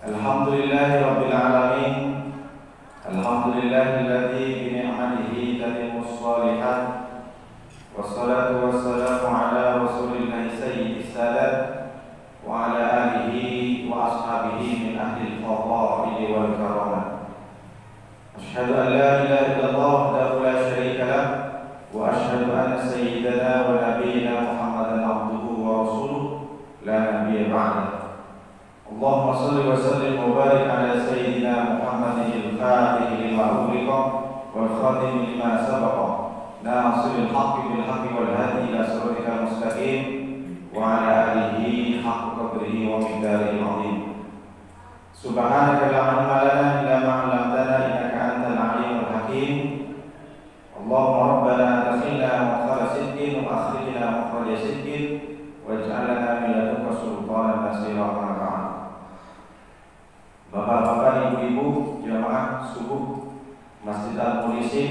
Alhamdulillahi Rabbil Alamin. Alhamdulillahilladzi bi ni'matihi tatimmus shalihat. Wassalatu wassalamu ala Rasulillahi sayyidis sadat wa ala alihi wa ashabihi min ahli al-fadha'il wal karamah. Asyhadu an la ilaha illallah wahdahu la syarika lah wa asyhadu anna sayyidana wa nabiyyana Muhammadan abduhu wa rasuluh la nabiyya ba'dahu. Allahumma salli wa sallim wa barik ala sayyidina Muhammadin al-Fatih lima ughliqa wal khatim lima sabaqa nasiril haqqi bil haqqi wal hadi ila siratal mustaqim wa ala alihi haqqa qadrihi wa miqdarihi al-'azim. Subhanaka la ilma lana illa ma 'allamtana innaka antal 'alimul hakim. Allahumma rabbana adkhilna mudkhala sidqin wa akhrijna mukhraja sidqin waj'alna min ladunka sultanan nasira. Bapak-bapak, ibu-ibu, jamaah subuh Masjid Al-Mulisin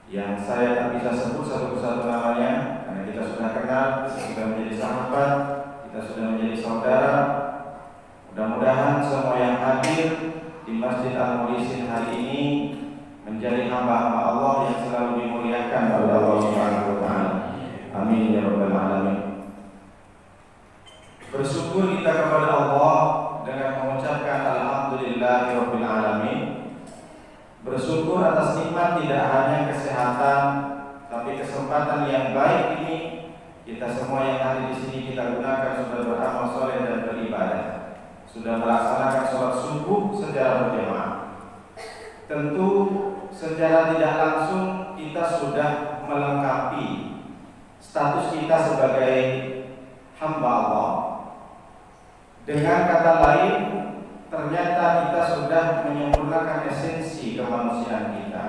yang saya tak bisa sebut satu persatu namanya karena kita sudah kenal, kita sudah menjadi sahabat, kita sudah menjadi saudara. Mudah-mudahan semua yang hadir di Masjid Al-Mulisin hari ini menjadi hamba-hamba Allah yang selalu dimuliakan oleh Allah Subhanahu wa taala. Amin ya rabbal alamin. Bersyukur kita kepada Allah dengan mengucapkan alhamdulillahirabbil alamin. Bersyukur atas nikmat tidak hanya kesehatan, tapi kesempatan yang baik ini kita semua yang hadir di sini kita gunakan sudah beramal soleh dan beribadah, sudah melaksanakan sholat subuh secara berjamaah. Tentu secara tidak langsung kita sudah melengkapi status kita sebagai hamba Allah. Dengan kata lain, ternyata kita sudah menyempurnakan esensi kemanusiaan kita.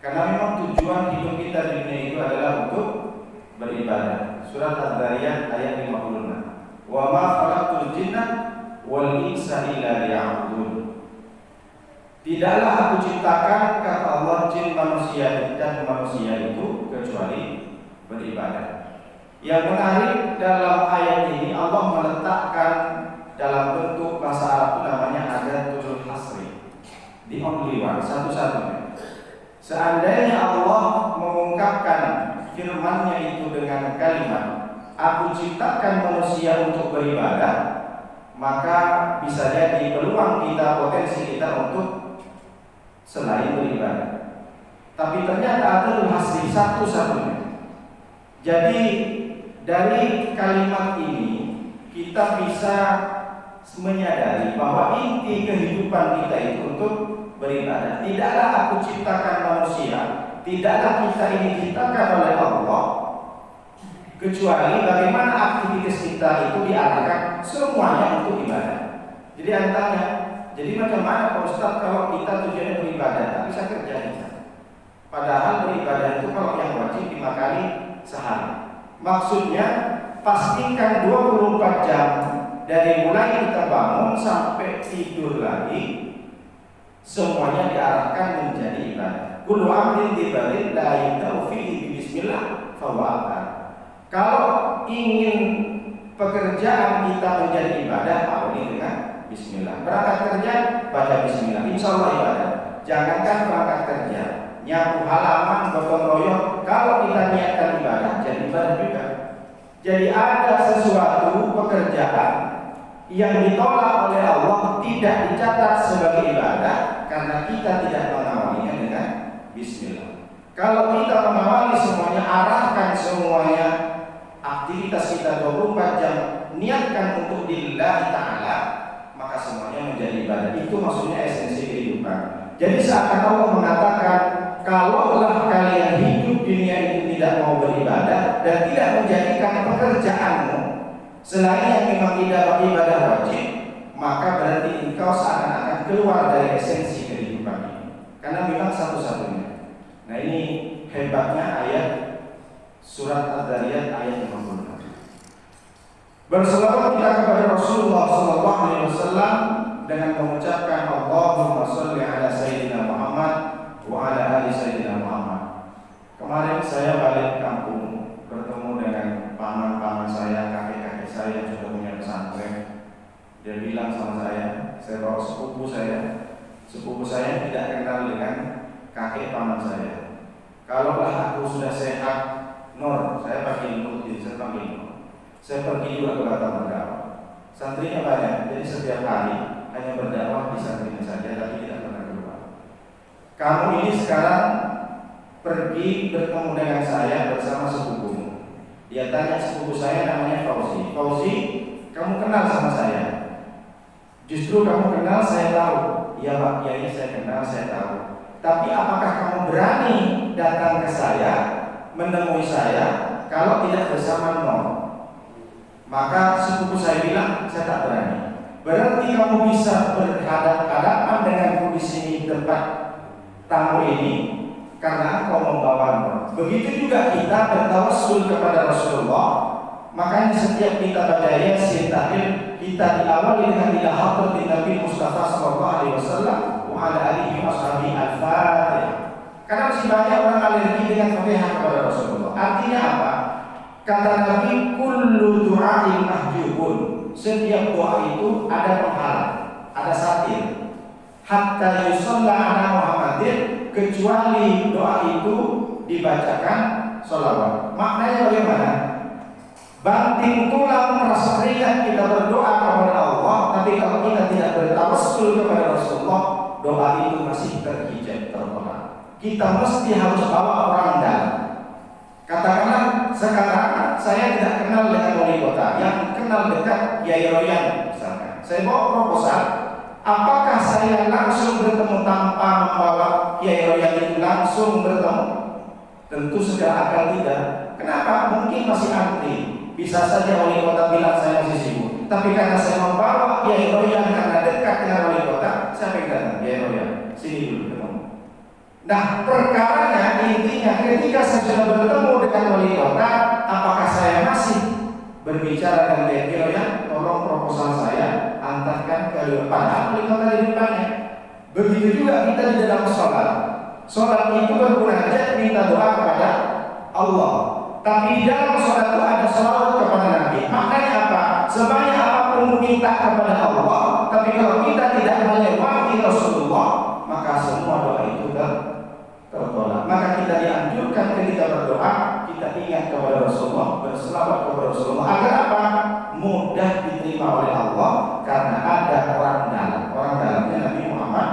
Karena memang tujuan hidup kita di dunia itu adalah untuk beribadah. Surat Ad-Dariyat ayat 56. Wa ma khalaqtul jinna wal insa illa liya'budun. Tidaklah aku ciptakan, kata Allah, jin manusia dan manusia itu kecuali beribadah. Yang menarik dalam ayat ini Allah meletakkan dalam bentuk bahasa Arab itu namanya adatul hasri, the only one, satu-satunya. Seandainya Allah mengungkapkan firman-Nya itu dengan kalimat aku ciptakan manusia untuk beribadah, maka bisa jadi peluang kita, potensi kita untuk selain beribadah. Tapi ternyata adatul hasri, satu-satunya. Jadi dari kalimat ini kita bisa menyadari bahwa inti kehidupan kita itu untuk beribadah. Tidaklah aku ciptakan manusia, tidaklah kita ini diciptakan oleh Allah, kecuali bagaimana aktivitas kita itu diarahkan semuanya untuk ibadah. Jadi antara, jadi macam mana Pak Ustaz kalau kita tujuannya beribadah tapi bisa kerja kita? Padahal beribadah itu kalau yang wajib 5 kali sehari. Maksudnya pastikan 24 jam dari mulai kita bangun sampai tidur lagi semuanya diarahkan menjadi ibadah. Kullu amrin dibalil la yabda'u fihi bismillah fahuwa. Kalau ingin pekerjaan kita menjadi ibadah, awali dengan bismillah. Berangkat kerja baca bismillah, insyaallah ibadah. Jangankan berangkat kerja, nyapu halaman, gotong royong, kalau kita niatkan ibadah jadi ibadah juga. Jadi ada sesuatu pekerjaan yang ditolak oleh Allah tidak dicatat sebagai ibadah karena kita tidak mengawalinya dengan bismillah. Kalau kita mengawali semuanya, arahkan semuanya, aktivitas kita 24 jam niatkan untuk lillahi ta'ala, maka semuanya menjadi ibadah. Itu maksudnya esensi kehidupan. Jadi seakan Allah mengatakan, kalaulah kalian hidup dunia itu tidak mau beribadah dan tidak menjadikan pekerjaanmu selain yang memang tidak ibadah wajib, maka berarti engkau seakan-akan keluar dari esensi kehidupan ini. Karena memang satu-satunya. Nah ini hebatnya ayat surat Ad-Dariyat ayat 56. Berselawat kita kepada Rasulullah SAW dengan mengucapkan Allahumma sholli ala Sayyidina Muhammad wa ala ali Sayyidina Muhammad. Kemarin saya balik kampung bertemu dengan paman-paman saya, kakek-kakek saya yang sudah punya pesantren. Dia bilang sama saya bawa sepupu saya tidak kenal dengan kakek paman saya. Kalaulah aku sudah sehat, Nur, saya panggil Nur, saya panggil Nur. Saya pergi juga ke Batam berdakwah. Santrinya banyak, jadi setiap hari hanya berdakwah di santrinya saja, tapi tidak pernah keluar. Kamu ini sekarang pergi bertemu dengan saya bersama sepupumu. Dia tanya sepupu saya namanya Fauzi. Fauzi, kamu kenal sama saya? Justru kamu kenal, saya tahu. Iya Pak Kiai, saya kenal, saya tahu. Tapi apakah kamu berani datang ke saya, menemui saya, kalau tidak bersama Nur? Maka sepupu saya bilang, saya tak berani. Berarti kamu bisa berhadapan denganku di sini tempat tamu ini karena engkau membawa Nur. Begitu juga kita bertawassul kepada Rasulullah. Makanya setiap kita baca Yasin tahlil, kita diawali dengan ila hadratin Nabi Mustafa sallallahu alaihi wasallam wa ala alihi washabihi al-Fatihah. Karena masih banyak orang alergi dengan Fatihah kepada Rasulullah. Artinya apa? Kata Nabi, kullu du'ain mahjubun. Setiap doa itu ada penghalang, ada satir. Hatta yusalla ala Muhammadin, kecuali doa itu dibacakan sholawat. Maknanya bagaimana? Banting tulang rasa ringan kita berdoa kepada Allah, tapi kalau kita tidak bertawassul kepada Rasulullah, doa itu masih terhijab, tertolak. Kita mesti harus bawa orang dalam. Katakanlah sekarang saya tidak kenal dengan wali kota, yang kenal dekat Kiai Royan misalkan. Saya bawa proposal, apakah saya langsung bertemu tanpa membawa Kiai Royan itu langsung bertemu? Tentu secara akal tidak. Kenapa? Mungkin masih antri. Bisa saja wali kota bilang saya masih sibuk. Tapi karena saya membawa Kiai Royan karena dekat dengan wali kota, saya pegang Kiai Royan. Sini dulu ketemu. Nah, perkaranya intinya ketika saya sudah bertemu dengan wali kota, apakah saya masih berbicara dengan Kiai Royan? Tolong proposal saya antarkan ke padahal wali kota di depannya. Begitu juga kita di dalam sholat. Sholat itu bermunajat minta doa kepada Allah. Tapi di dalam sholat itu ada sholawat kepada Nabi. Maknanya apa? Sebanyak apapun minta kepada Allah, tapi kalau kita tidak melewati Rasulullah, maka semua doa itu tertolak. Maka kita dianjurkan ketika berdoa, kita ingat kepada Rasulullah, berselawat kepada Rasulullah. Agar apa? Mudah diterima oleh Allah, karena ada orang dalamnya Nabi Muhammad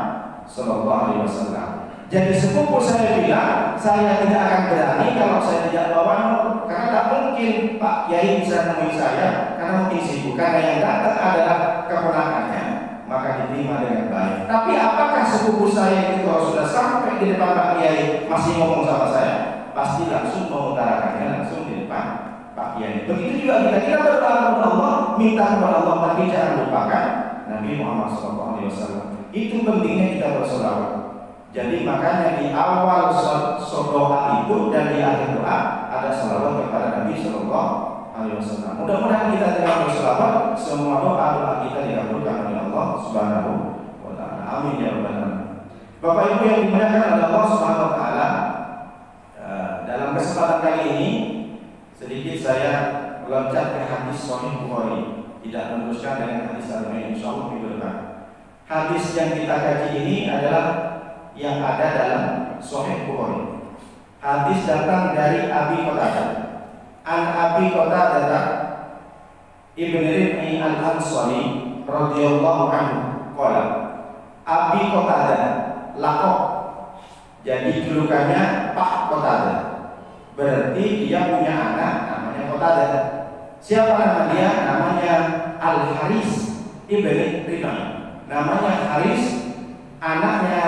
sallallahu alaihi wasallam. Jadi sepupu saya bilang, saya tidak akan berani kalau saya tidak bawa Nur, karena tak mungkin Pak Kiai bisa menemui saya, karena mungkin sibuk. Karena yang datang adalah keponakannya, maka diterima dengan baik. Tapi apakah sepupu saya itu kalau sudah sampai di depan Pak Kiai masih ngomong sama saya, pasti langsung mengutarakannya langsung di depan Pak Kiai. Begitu juga kita berdoa kepada Allah, minta kepada Allah, tapi jangan lupakan Nabi Muhammad SAW. Itu pentingnya kita berselawat. Jadi makanya di awal doa itu dan di akhir doa ada selawat kepada Nabi Sallallahu Alaihi Wasallam. Mudah-mudahan kita dengan berselawat semua doa kita dikabulkan oleh Allah Subhanahu Wa Taala. Amin ya rabbal alamin. Bapak Ibu yang dimuliakan oleh Allah Subhanahu Wa Taala, dalam kesempatan kali ini sedikit saya meloncat ke hadis Sahih Bukhari, tidak meneruskan dengan hadis lain, insyaallah minggu depan. Hadis yang kita kaji ini adalah yang ada dalam Sahih Bukhari. Hadis datang dari Abi Qatadah. An Abi Qatadah Ibn Rib'i Al-Ansari radhiyallahu anhu qala. Abi Qatadah laqab. Jadi julukannya Pak Qatadah. Berarti dia punya anak namanya Qatadah. Siapa nama dia? Namanya Al-Haris Ibn Rib'i. Namanya Haris, anaknya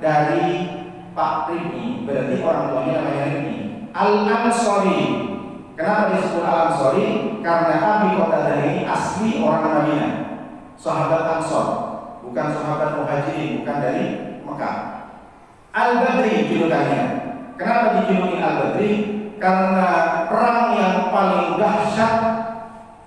dari Pak Rib'i, berarti orang tuanya namanya Rib'i. Al-Ansari. Kenapa disebut Al-Ansari? Karena Abi Qatadah ini asli orang Madinah, sahabat Ansor, bukan sahabat Muhajirin, bukan dari Mekah. Al-Badri julukannya. Kenapa dijuluki Al-Badri? Karena perang yang paling dahsyat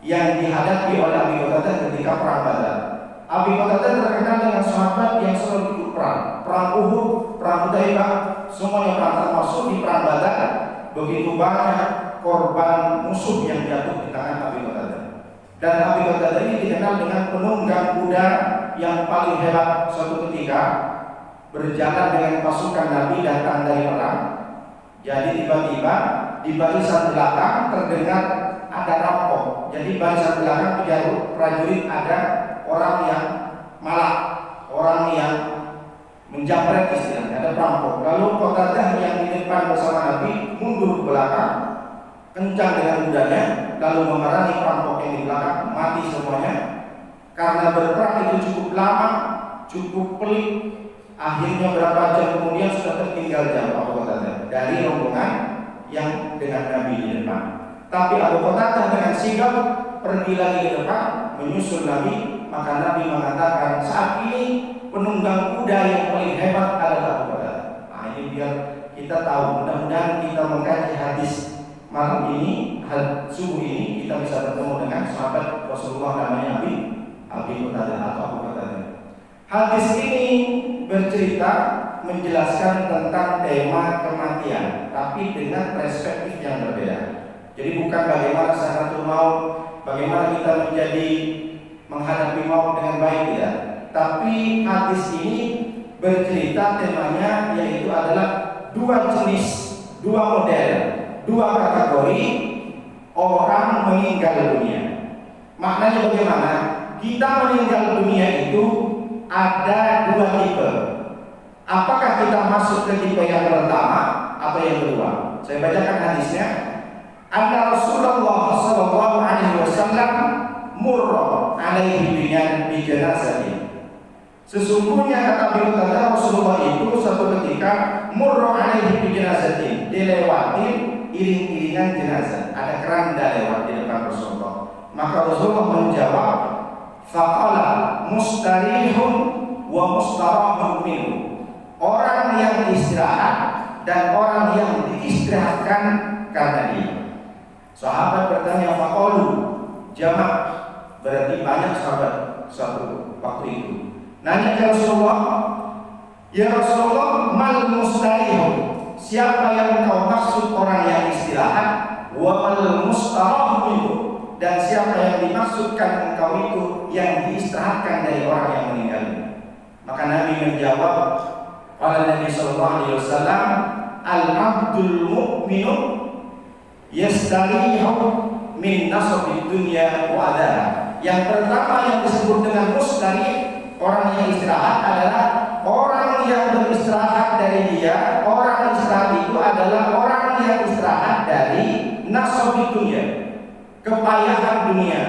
yang dihadapi oleh Abi Qatadah ketika perang Badar. Abi Qatadah terkenal dengan sahabat yang selalu ikut perang Uhud, perang Hudaybah, semuanya perang, termasuk di perang Badar. Begitu banyak korban musuh yang jatuh di tangan Abi Qatadah. Dan Abi Qatadah ini dikenal dengan penunggang kuda yang paling hebat. Suatu ketika berjalan dengan pasukan Nabi datang dari perang. Jadi tiba-tiba di barisan belakang terdengar ada rampok. Jadi barisan belakang prajurit ada orang yang malak, orang yang menjamret istilahnya, ada perampok. Lalu Qatadah yang di depan bersama Nabi mundur ke belakang, kencang dengan kudanya, lalu memerangi perampok yang di belakang, mati semuanya. Karena berperang itu cukup lama, cukup pelik. Akhirnya berapa jam kemudian sudah tertinggal jauh Abu Qatadah dari rombongan yang dengan Nabi di depan. Tapi Abu Qatadah dengan sigap pergi lagi ke depan menyusul Nabi. Maka Nabi mengatakan, saat ini penunggang kuda yang paling hebat adalah Abu Qatadah. Nah, ini biar kita tahu. Mudah-mudahan kita mengkaji hadis malam ini, subuh ini, kita bisa bertemu dengan sahabat Rasulullah namanya Abi Qatadah atau Abu Qatadah. Hadis ini bercerita menjelaskan tentang tema kematian, tapi dengan perspektif yang berbeda. Jadi bukan bagaimana sakratul maut, bagaimana kita menghadapi maut dengan baik, tidak. Tapi hadis ini bercerita temanya yaitu adalah dua jenis, dua model, dua kategori orang meninggal dunia. Maknanya bagaimana? Kita meninggal dunia itu ada dua tipe. Apakah kita masuk ke tipe yang pertama atau yang kedua? Saya bacakan hadisnya. Anna Rasulullah sallallahu alaihi wasallam murra alaihi bi janazati. Sesungguhnya kata Abi Qatadah, Rasulullah itu suatu ketika murra alaihi bi janazati, dilewati iring-iringan jenazah. Ada keranda lewat di depan Rasulullah. Maka Rasulullah menjawab, faqala mustarihun wa mustarahun minhu. Orang yang istirahat dan orang yang diistirahatkan karena dia. Sahabat bertanya, faqalu, jamak, berarti banyak sahabat satu waktu itu. Nanya ke Rasulullah, ya Rasulullah, mal mustarihun, siapa yang kau maksud orang yang istirahat? Wa mal mustarahun minhu, dan siapa yang dimaksudkan engkau itu yang diistirahatkan dari orang yang meninggal. Maka Nabi menjawab, qala Nabi sallallahu alaihi wasallam, al-abdul mu'minu yastarihu min nasabid dunya wa adha. Yang pertama yang disebut dengan mustarih, orang yang istirahat, adalah orang yang beristirahat dari dia. Orang istirahat itu adalah orang yang istirahat dari nasabid dunya, kepayahan dunia,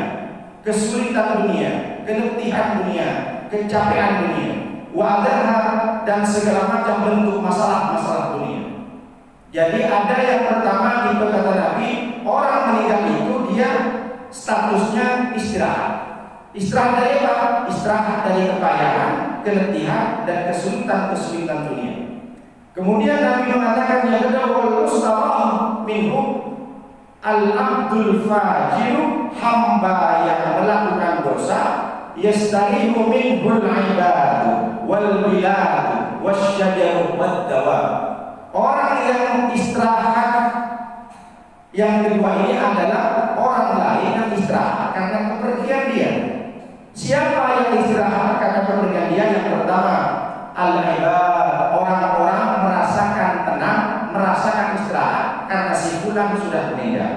kesulitan dunia, keletihan dunia, kecapean dunia, wa'adha, dan segala macam bentuk masalah-masalah dunia. Jadi ada yang pertama, itu kata Nabi, orang meninggal itu dia statusnya istirahat. Istirahat dari apa? Istirahat dari kepayahan, keletihan, dan kesulitan-kesulitan dunia. Kemudian Nabi mengatakan yang kedua, wal mustarah minhu al-abdul fajiru, hamba yang melakukan dosa, yastarihu minhul ibadu wal biladu wasyajaru wad dawab. Orang yang istirahat yang kedua ini adalah orang lain yang istirahat karena kepergian dia. Siapa yang istirahat karena kepergian dia? Yang pertama, al-ibad, orang-orang merasakan tenang, merasakan istirahat karena si fulan sudah meninggal.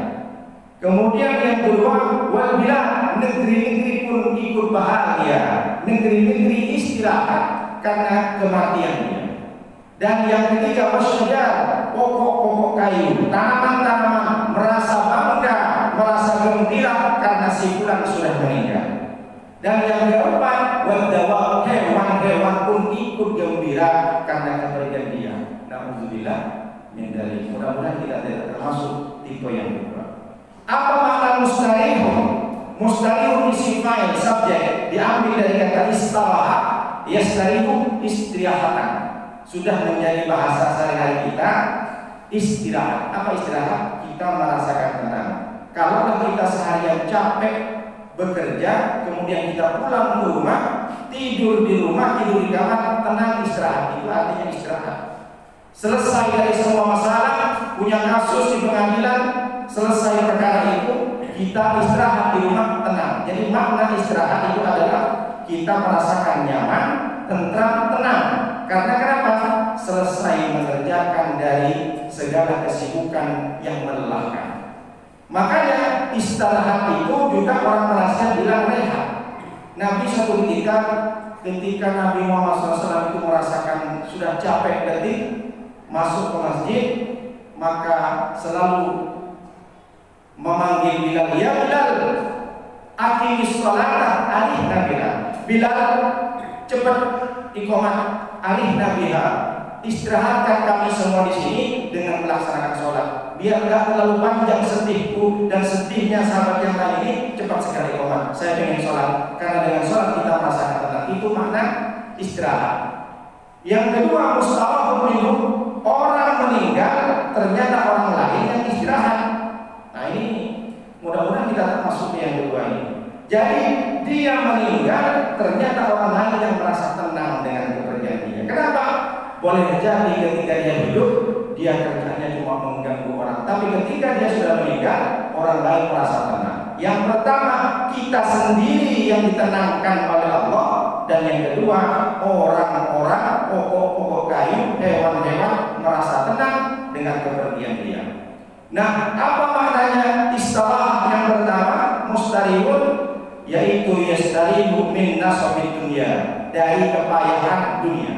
Kemudian yang kedua, wal bilad, negeri-negeri pun ikut bahagia, negeri-negeri istirahat karena kematiannya. Dan yang ketiga, wasyajar, pokok-pokok kayu, tanaman-tanaman merasa bangga, merasa gembira karena si fulan sudah meninggal. Dan yang keempat, wadawa, hewan-hewan pun ikut gembira karena kepergian dia. Alhamdulillah, dari mudah-mudahan kita tidak termasuk tipe yang kedua. Apa makna mustarihun? Mustarihun isim fa'il, subjek, diambil dari kata istirahat. Yastarihu, istirahatan. Sudah menjadi bahasa sehari-hari kita, istirahat. Apa istirahat? Kita merasakan tenang. Kalau kita seharian capek bekerja, kemudian kita pulang ke rumah, tidur di rumah, tidur di kamar, tenang, istirahat. Itu artinya istirahat. Selesai dari semua masalah, punya kasus di pengadilan, selesai perkara itu, kita istirahat di rumah tenang. Jadi makna istirahat itu adalah kita merasakan nyaman, tentram, tenang. Karena kenapa? Selesai mengerjakan dari segala kesibukan yang melelahkan. Makanya istirahat itu juga orang Malaysia bilang rehat. Nabi suatu ketika Nabi Muhammad SAW itu merasakan sudah capek letih masuk ke masjid, maka selalu memanggil Bilal, ya Bilal, aqimis sholata, arihna Bilal. Bilal, cepat iqamat, arihna biha. Istirahatkan kami semua di sini dengan melaksanakan sholat. Biar tidak terlalu panjang sedihku dan sedihnya sahabat yang lain ini, cepat sekali iqamat. Saya ingin sholat, karena dengan sholat kita merasakan tenang. Itu makna istirahat. Yang kedua, mustahab minhu, orang meninggal ternyata orang lain yang istirahat. Nah ini mudah-mudahan kita termasuk yang kedua ini. Jadi dia meninggal ternyata orang lain yang merasa tenang dengan kepergian dia. Kenapa? Boleh jadi ketika dia hidup dia kerjanya cuma mengganggu orang, tapi ketika dia sudah meninggal orang lain merasa tenang. Yang pertama, kita sendiri yang ditenangkan oleh Allah, dan yang kedua, orang-orang, pokok-pokok kayu, hewan-hewan merasa tenang dengan kepergian dia. Nah, apa maknanya istilah yang pertama, mustarihun, yaitu yastarihu min nasabid dunia, dari kepayahan dunia.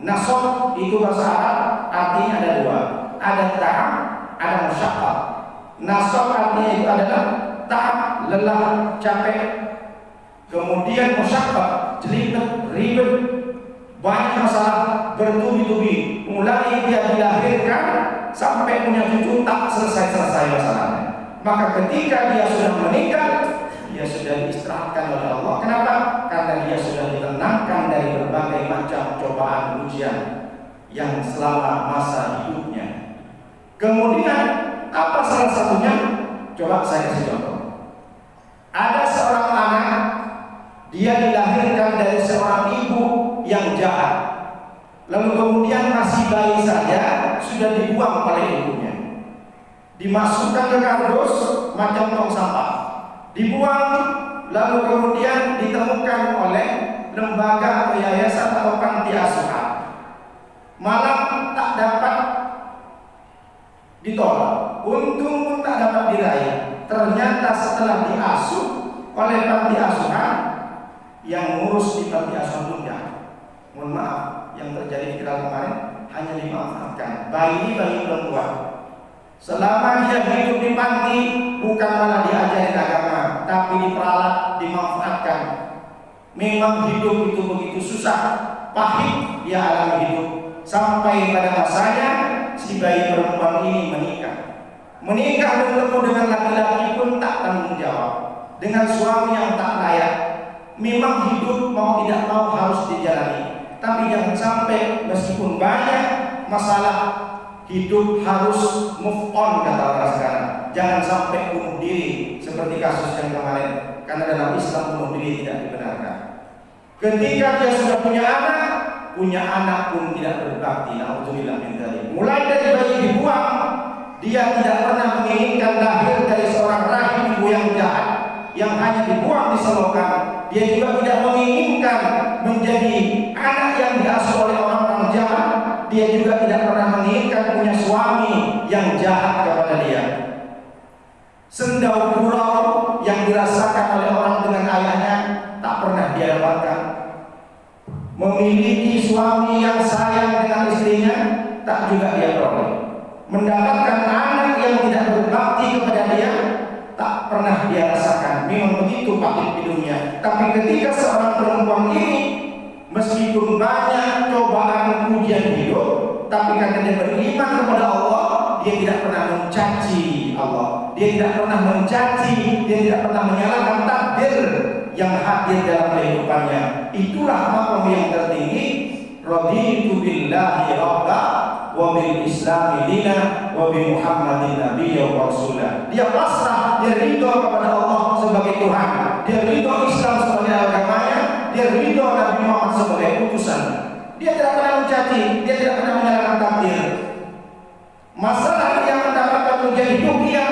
Nasab itu bahasa Arab artinya ada dua, ada ta'ab, ada musyaqqah. Nasab artinya itu adalah ta'ab, lelah, capek. Kemudian musyaqqah, jelibet, ribet, banyak masalah, bertubi-tubi. Mulai dia dilahirkan sampai punya cucu tak selesai-selesai masalahnya. Maka ketika dia sudah meninggal, dia sudah diistirahatkan oleh Allah. Kenapa? Karena dia sudah ditenangkan dari berbagai macam cobaan ujian yang selama masa hidupnya. Kemudian apa salah satunya? Coba saya kasih contoh. Ada seorang anak, dia dilahirkan dari seorang ibu yang jahat. Lalu kemudian masih bayi saja sudah dibuang oleh ibunya. Dimasukkan ke kardus macam tong sampah. Dibuang, lalu kemudian ditemukan oleh lembaga atau yayasan atau panti asuhan. Malah tak dapat ditolak, untung pun tak dapat diraih. Ternyata setelah diasuh oleh panti asuhan, yang ngurus di panti asuhan pun jahat. Mohon maaf, yang terjadi viral kemarin hanya dimaafkan. Bayi perempuan, selama dia hidup di panti, bukan malah diajarin agama, tapi diperalat, dimanfaatkan. Memang hidup itu begitu susah, pahit dia alami hidup. Sampai pada masanya si bayi perempuan ini menikah. Menikah bertemu dengan laki-laki pun tak tanggung jawab, dengan suami yang tak layak. Memang hidup mau tidak mau harus dijalani, tapi jangan sampai meskipun banyak masalah hidup harus move on, kata orang sekarang. Jangan sampai bunuh diri seperti kasus yang kemarin, karena dalam Islam bunuh diri tidak dibenarkan. Ketika dia sudah punya anak pun tidak berbakti. Na'udzubillah min dzalik. Mulai dari bayi dibuang, dia tidak pernah menginginkan lahir dari seorang rahim ibu yang jahat yang hanya dibuang di selokan. Dia juga tidak menginginkan menjadi anak yang diasuh oleh orang-orang jahat. Dia juga tidak pernah menginginkan punya suami yang jahat kepada dia. Sendau gurau yang dirasakan oleh orang dengan ayahnya tak pernah dia dapatkan. Memiliki suami yang sayang dengan istrinya tak juga dia peroleh. Mendapatkan anak yang tidak berbakti kepada dia tak pernah dia rasakan. Memang begitu pahit di dunia. Tapi ketika seorang perempuan ini, meskipun banyak cobaan ujian hidup, tapi karena dia beriman kepada Allah, dia tidak pernah mencaci Allah. Dia tidak pernah mencaci, dia tidak pernah menyalahkan takdir yang hadir dalam kehidupannya. Itulah maqam yang tertinggi. Raditu billahi rabba wa bil islami dina wa bi Muhammadin nabiyya wa rasulah. Dia pasrah, dia ridho kepada Allah sebagai Tuhan. Dia ridho Islam sebagai agamanya. Dia ridho Nabi Muhammad sebagai utusan. Dia tidak pernah mencaci, dia tidak pernah menyalahkan takdir. Masalah yang mendapatkan ujian hidup dia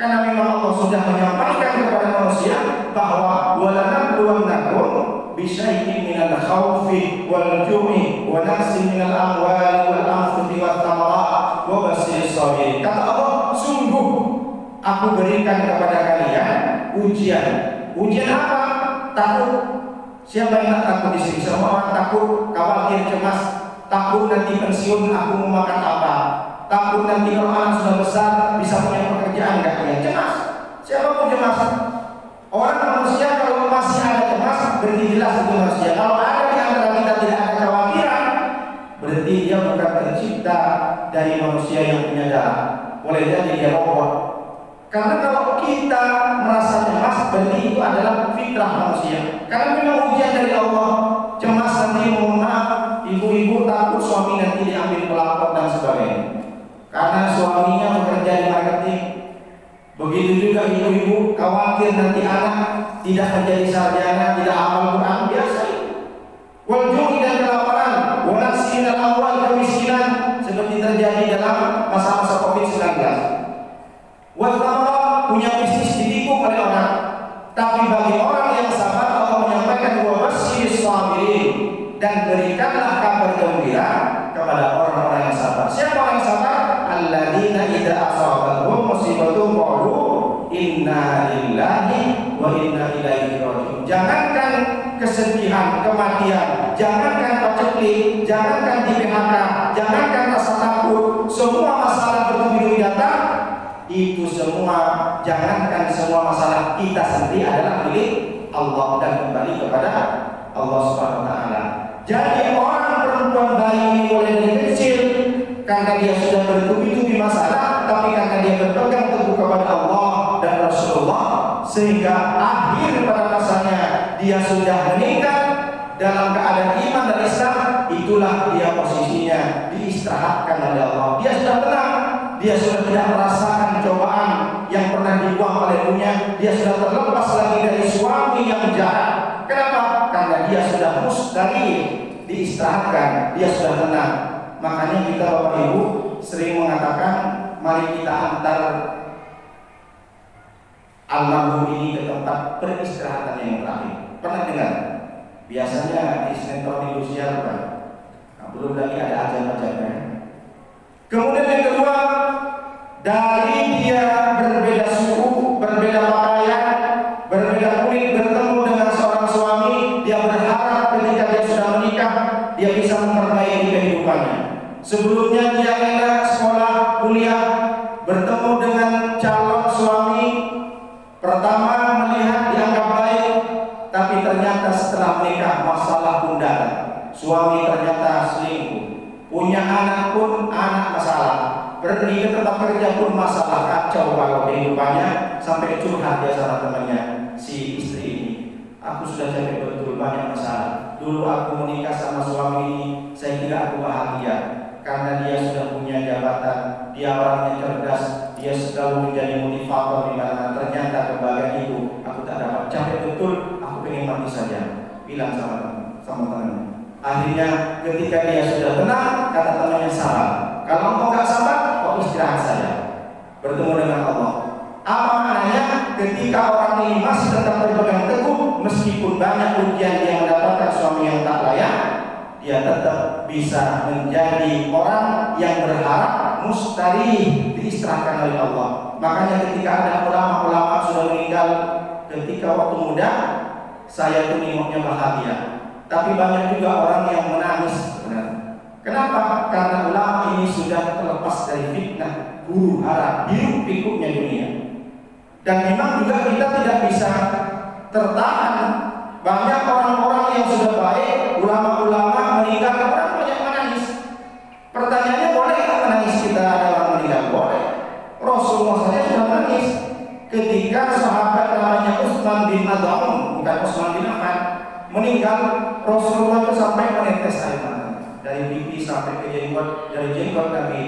Karena memang Allah sudah menyampaikan kepada manusia bahwa walanabluwannakum bisyai'in minal khawfi wal ju'i wa naqsin minal amwali wal anfusi wat thamarat wa basyiris sabirin. Kata Allah, sungguh aku berikan kepada kalian ujian. Ujian apa? Takut. Siapa yang tak takut di sini? Semua orang takut, khawatir, cemas, takut nanti pensiun aku mau makan apa, takut nanti kalau anak sudah besar bisa punya pekerjaan nggak? Ya cemas. Siapa pun cemas. Orang manusia kalau masih ada cemas berarti jelas itu manusia. Kalau ada di antara kita tidak ada kekhawatiran, berarti dia bukan tercipta dari manusia yang punya darah. Boleh jadi dia robot. Karena kalau kita merasa cemas, berarti itu adalah fitrah manusia. Karena memang ujian dari Allah. Cemas nanti, mohon maaf, ibu-ibu takut suami nanti diambil pelakor dan sebagainya. Karena suaminya bekerja di marketing. Begitu juga ibu-ibu khawatir nanti anak tidak menjadi sarjana, tidak hafal Quran, biasa itu. Wal ju'i dan kelaparan, wa naqsin minal amwal, kemiskinan seperti terjadi dalam masa-masa Covid-19. Wathamarat, punya bisnis ditikung oleh orang. Tapi bagi orang yang sabar, Allah menyampaikan wa basyiris sabirin, dan berikanlah kabar gembira kepada orang-orang yang sabar. Siapa orang yang sabar? Alladzina idza asabatuhum musibatun qalu inna lillahi wa inna ilaihi raji'un. Jangankan kesedihan, kematian, jangankan paceklik, jangankan di PHK, jangankan rasa takut, semua masalah bertubi-tubi datang. Itu semua, jangankan semua masalah kita sendiri adalah milik Allah dan kembali kepada Allah Subhanahu wa taala. Jadi orang perempuan bayi mulai dari kecil karena dia sudah bertubi-tubi masalah, tapi karena dia berpegang teguh kepada Allah dan Rasulullah, sehingga akhir pada masanya dia sudah meninggal dalam keadaan iman dan Islam, itulah dia posisinya diistirahatkan oleh Allah. Dia sudah tenang. Dia sudah tidak merasakan cobaan yang pernah dibuang oleh ibunya. Dia sudah terlepas lagi dari suami yang jahat. Kenapa? Karena dia sudah mustaqil, diistirahatkan. Dia sudah tenang. Makanya kita Bapak Ibu sering mengatakan, mari kita antar almarhum ini ke tempat peristirahatan yang terakhir. Pernah dengar? Biasanya di sinetron industrial kan. Nah, belum lagi ada ajan-ajannya. Kemudian yang kedua, dari dia berbeda suku, berbeda pakaian, berbeda kulit, bertemu dengan seorang suami, dia berharap ketika dia sudah menikah, dia bisa memperbaiki kehidupannya. Sebelumnya dia enak sekolah, kuliah, bertemu dengan calon suami, pertama melihat dianggap baik, tapi ternyata setelah menikah masalah pun datang. Suami ternyata selingkuh. Punya anak pun anak masalah, pergi ke tempat kerja pun masalah, kacau kalau kehidupannya, sampai curhat dia sama temannya, si istri ini. Aku sudah capek betul, banyak masalah. Dulu aku menikah sama suami ini, saya kira aku bahagia karena dia sudah punya jabatan, dia orangnya cerdas, dia selalu menjadi motivator di mana. Ternyata kebahagiaan itu aku tak dapat, capek betul, aku pengen mati saja. Bilang sama temannya. Akhirnya ketika dia sudah tenang, kata temannya sabar. Kalau engkau nggak sabar, kau istirahat saja. Bertemu dengan Allah. Apa maknanya? Ketika orang ini masih tetap berpegang teguh, meskipun banyak ujian dia mendapatkan suami yang tak layak, dia tetap bisa menjadi orang yang berharap mustari diistirahatkan oleh Allah. Makanya ketika ada ulama-ulama sudah meninggal ketika waktu muda, saya tuh nengoknya bahagia. Tapi banyak juga orang yang menangis sebenarnya. Kenapa? Karena ulama ini sudah terlepas dari fitnah, huru hara, hiruk pikuknya dunia. Dan memang juga kita tidak bisa tertahan. Banyak orang-orang yang sudah baik, ulama-ulama meninggal, orang banyak menangis. Pertanyaannya, boleh nggak menangis kita ada orang meninggal? Boleh. Rasulullah saja sudah menangis ketika sahabat namanya Utsman bin Maz'un, bukan Utsman bin Affan, meninggal. Rasulullah itu sampai menetes air mata dari pipi sampai ke jenggot, dari jenggot Nabi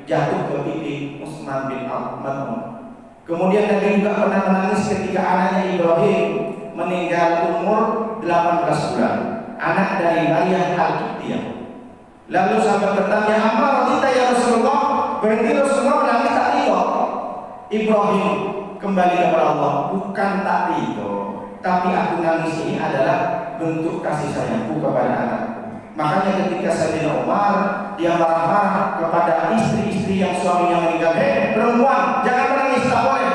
jatuh ke pipi Utsman bin Maz'un. Kemudian Nabi juga pernah menangis ketika anaknya Ibrahim meninggal umur 18 bulan, anak dari Maryam Al-Qibtiyah. Lalu sahabat bertanya, "Amma radita ya Rasulullah?" Berarti Rasulullah menangis tak ridho. Ibrahim kembali kepada Allah, bukan tak ridho, tapi aku nangis ini adalah bentuk kasih sayangku kepada anakku. Makanya ketika Sayyidina Umar dia marah-marah kepada istri-istri yang suaminya meninggal, perempuan jangan menangis, tak boleh.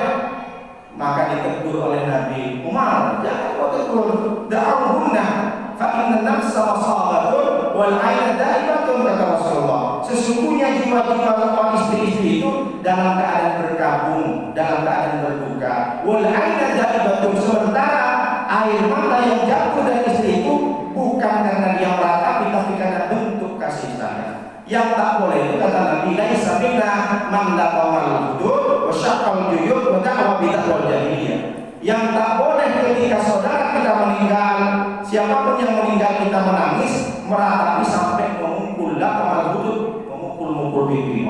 Maka ditegur oleh Nabi, Umar jangan kau tegur, da'uhunna fa inna nafsa masabatun wal 'aina da'ibatun, kata Rasulullah. Sesungguhnya jiwa-jiwa kaum istri-istri itu dalam keadaan berkabung, dalam keadaan berduka. Wal 'aina da'ibatun, sementara air mata yang jatuh dari istri itu bukan karena dia meratapi, tapi karena bentuk kasih sayang. Yang tak boleh itu kata Nabi, laisa minna man laqamal hudud wa syaqqal juyub wa da'wa bid'ah jahiliyah. Yang tak boleh ketika saudara kita meninggal, siapapun yang meninggal kita menangis, meratapi sampai memukul laqamal hudud, memukul pipi,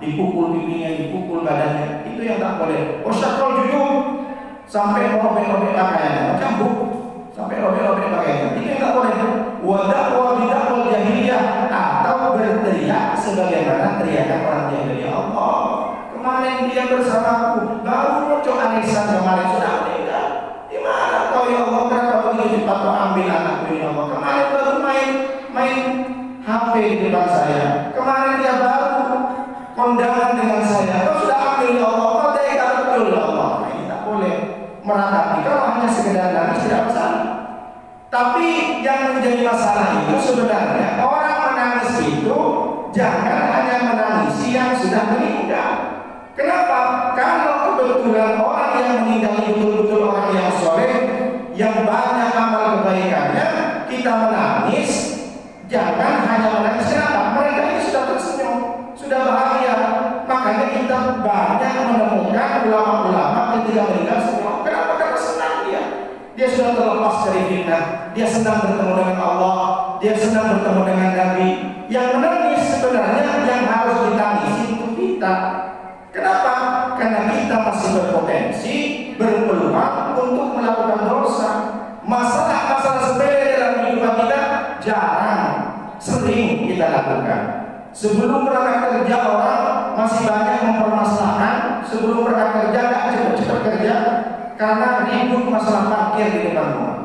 dipukul pipinya, dipukul badannya, itu yang tak boleh. Wa syaqqal juyub, sampai robek-robek pakaiannya, cambuk sampai robek-robek pakaiannya, itu yang tak boleh. Wa da'wa bid'ah jahiliyah, atau berteriak sebagaimana teriakan orang jahiliyah. Allah, kemarin dia bersamaku, baru muncul anisan, kemarin sudah meninggal. Di mana kau ya Allah? Kenapa begitu cepat kau ambil anakku ya Allah? Kemarin baru main HP di depan saya, kemarin dia baru kondangan dengan saya, kau sudah ambil ya Allah? Kau tega betul ya Allah? Ini tak boleh meratapi. Kalau hanya sekedar nangis tidak masalah. Tapi yang menjadi masalah itu sebenarnya orang menangis itu jangan hanya menangisi yang sudah meninggal. Kenapa? Kalau kebetulan orang yang meninggal itu betul-betul orang yang soleh, yang banyak amal kebaikannya, kita menangis, jangan hanya menangis. Kenapa? Mereka ini sudah tersenyum, sudah bahagia. Makanya kita banyak menemukan ulama-ulama ketika meninggal senyum. Kenapa? Karena senang dia. Dia sudah terlepas dari fitnah, dia senang bertemu dengan Allah, dia senang bertemu dengan Nabi. Yang menangis sebenarnya yang harus ditangisi itu kita. Kenapa? Karena kita masih berpotensi, berpeluang untuk melakukan dosa. Masalah-masalah sepele dalam kehidupan kita jarang, sering kita lakukan. Sebelum berangkat kerja orang masih banyak mempermasalahkan, sebelum berangkat kerja nggak cepat-cepat kerja karena ribut masalah parkir di depan rumah.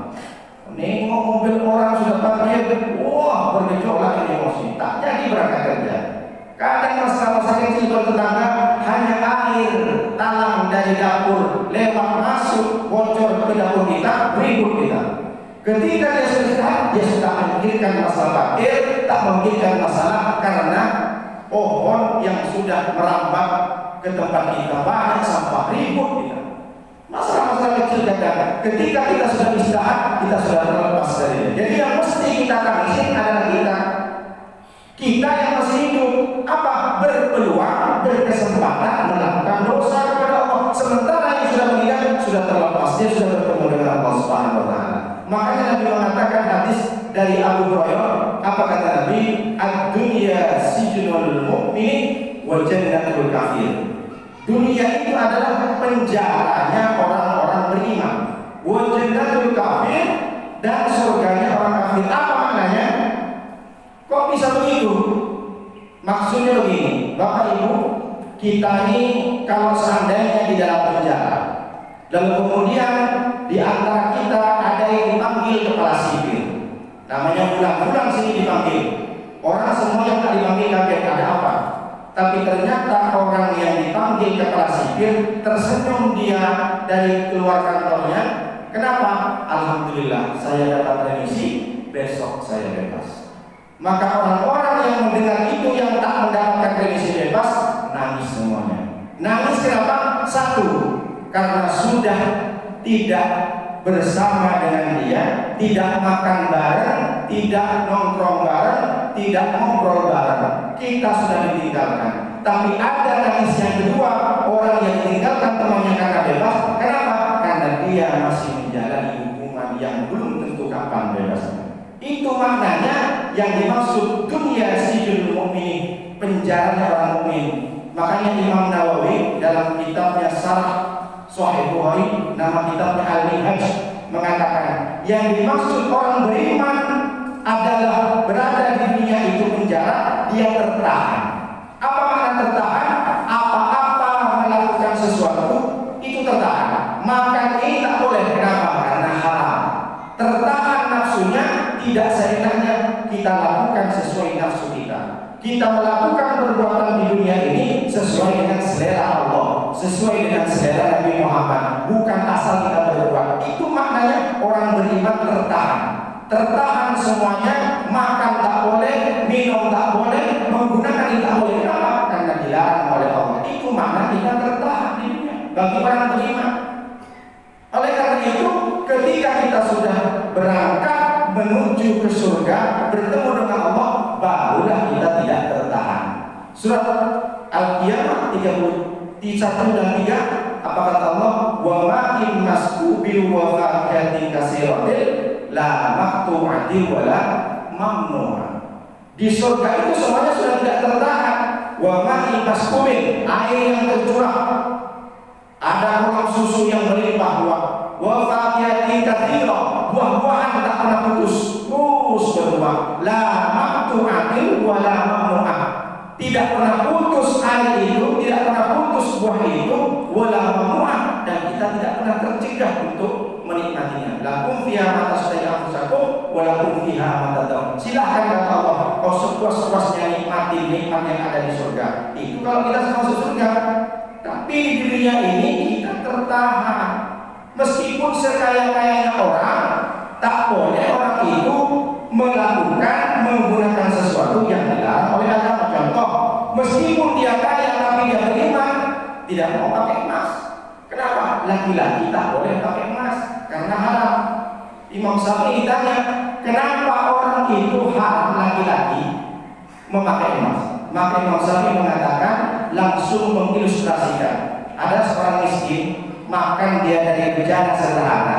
Nengok mobil orang sudah parkir, wah bergejolak emosi, tak jadi berangkat kerja. Kadang masalah-masalah kecil bertetangga, hanya air talang dari dapur lewat masuk bocor ke dapur kita, ribut kita. Ketika dia sudah memikirkan masalah parkir, tak memikirkan masalah karena pohon yang sudah merambat ke tempat kita, banyak sampah, ribut kita. Masalah-masalah kecil kadang ketika kita sudah istirahat, kita sudah terlepas darinya. Jadi yang mesti kita tangisin adalah kita yang masih hidup, apa? Berpeluang, berkesempatan melakukan dosa kepada Allah. Sementara yang sudah meninggal sudah terlepas, dia sudah bertemu dengan Allah Subhanahu wa taala. Makanya Nabi mengatakan hadis dari Abu Hurairah, apa kata Nabi? Ad-dunya sijnul mu'min wa jannatul kafir. Dunia itu adalah penjaranya orang-orang beriman. Wa jannatul kafir, dan surganya orang kafir. Apa maknanya? Kok bisa begitu? Maksudnya begini, Bapak Ibu, kita ini kalau seandainya di dalam penjara, lalu kemudian di antara kita ada yang dipanggil kepala sipil, namanya bulan-bulan sini dipanggil. Orang semua yang tak dipanggil kaget, ada apa? Tapi ternyata orang yang dipanggil kepala sipil tersenyum dia dari keluar kantornya. Kenapa? Alhamdulillah saya dapat remisi, besok saya bebas. Maka orang-orang yang mendengar itu yang tak mendapatkan remisi bebas nangis semuanya. Nangis kenapa? Satu, karena sudah tidak bersama dengan dia, tidak makan bareng, tidak nongkrong bareng, tidak ngobrol bareng. Kita sudah ditinggalkan. Tapi ada nangis yang kedua, orang yang ditinggalkan temannya karena bebas. Kenapa? Karena dia masih menjalani hukuman yang belum tentu kapan bebasnya. Itu maknanya yang dimaksud dunia sijnul mu'min, penjaranya orang mukmin. Makanya Imam Nawawi dalam kitabnya Syarah Sahih Bukhari, nama kitabnya Al-Minhaj, mengatakan yang dimaksud orang beriman adalah berada di dunia itu penjara, dia tertahan. Apa makna tertahan? Apa-apa melakukan sesuatu itu nafsunya, tidak seenaknya kita lakukan sesuai nafsu kita. Kita melakukan perbuatan di dunia ini sesuai dengan selera Allah, sesuai dengan selera Nabi Muhammad, bukan asal kita berbuat. Itu maknanya orang beriman tertahan. Tertahan semuanya, makan tak boleh, minum tak boleh, menggunakan ini tak boleh. Kenapa? Karena dilarang oleh Allah. Itu makna kita tertahan di dunia bagi orang beriman. Oleh karena itu, ketika kita sudah berangkat menuju ke surga, bertemu dengan Allah, barulah kita tidak tertahan. Surat Al-Qiyamah 31 dan 3, apa kata Allah? Wa ma'in maskubil wa fakihatin kasiratin la maqtu'atin wa la mamnu'ah. Di surga itu semuanya sudah tidak tertahan. Wa ma'in maskubil, air yang tercurah, ada kolam susu yang melimpah ruah. Wa fakihatin katsira, buah-buahan tak pernah putus, terus berbuah. La maqtu'atin wa la mamnu'ah. Tidak pernah putus air itu, tidak pernah putus buah itu, wala mamnu'ah, dan kita tidak pernah tercegah untuk menikmatinya. Lakum fiha ma tashtahī anfusakum wa lakum fiha ma tad'un. Silakan kata Allah, kau sepuas-puasnya nikmati nikmat yang ada di surga. Itu kalau kita masuk surga. Tapi di dunia ini kita tertahan. Meskipun sekaya-kayanya orang, tak boleh orang itu melakukan, menggunakan sesuatu yang dilarang oleh agama. Contoh, meskipun dia kaya tapi dia beriman, tidak mau pakai emas. Kenapa? Laki-laki tak boleh pakai emas karena haram. Imam Syafi'i ditanya, kenapa orang itu haram laki-laki memakai emas? Maka Imam Syafi'i mengatakan, langsung mengilustrasikan, ada seorang miskin, makan dia dari bejana sederhana,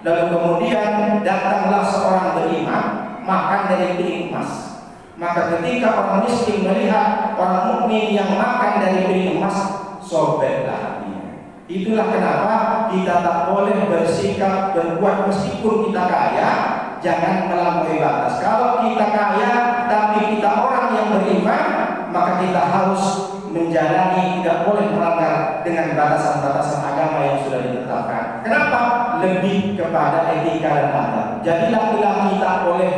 lalu kemudian datanglah seorang beriman, makan dari piring emas. Maka ketika orang miskin melihat orang mukmin yang makan dari piring emas, sobeklah hatinya. Itulah kenapa kita tak boleh bersikap berbuat meskipun kita kaya, jangan melampaui batas. Kalau kita kaya tapi kita orang yang beriman, maka kita harus menjalani, tidak boleh melanggar dengan batasan-batasan agama yang sudah ditetapkan. Kenapa? Lebih kepada etika dan adab. Jadi laki-laki tak boleh